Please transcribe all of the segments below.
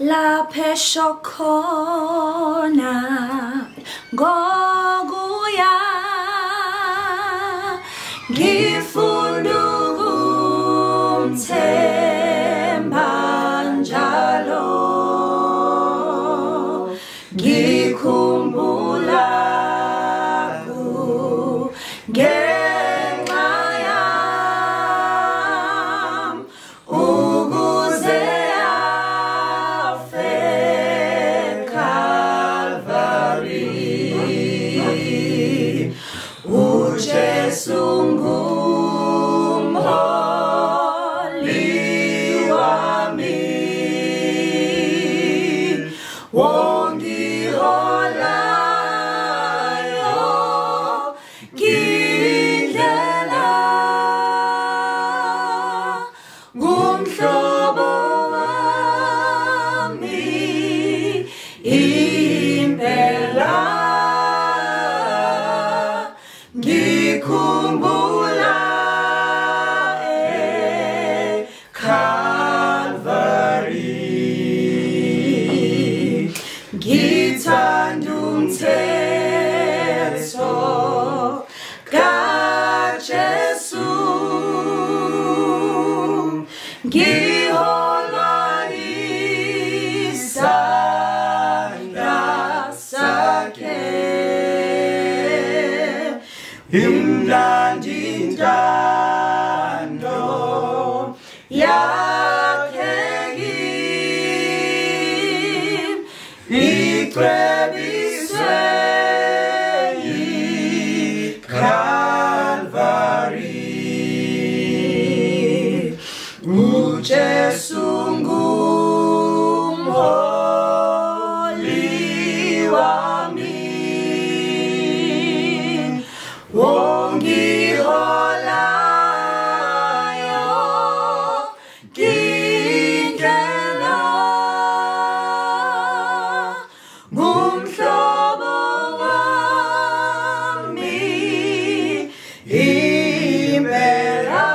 Laph esho khona ngokuya ngifuna ukumthemba njalo ngikhumbula ngenxa yami ukuze afe eKhalvari uJesu nguMholi wami hola yonk indlela ngumhlobo wami impela ngikhumbula eKhalvari ngithanda umthetho kaJesu ngiholwa yisandla sAkhe mnand intando yAkhe cwebiswe iKhalvari uJesu nguMholi wami hola yonk indlela ngumhlobo wami impela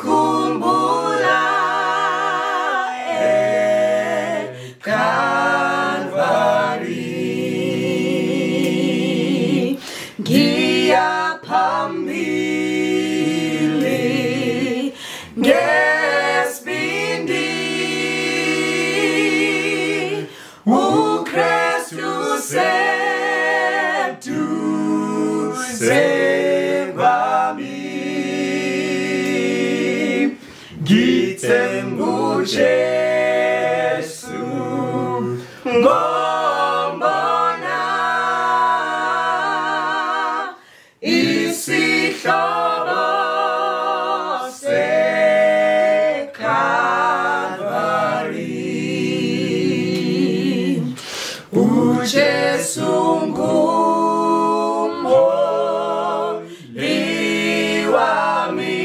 ngikhumbula eKhalvari ngiya phambili nges'bindi uKristu seduze wami ngithemba uJesu ngombona isihlobo sAkhalvari uJesu nguMholi wami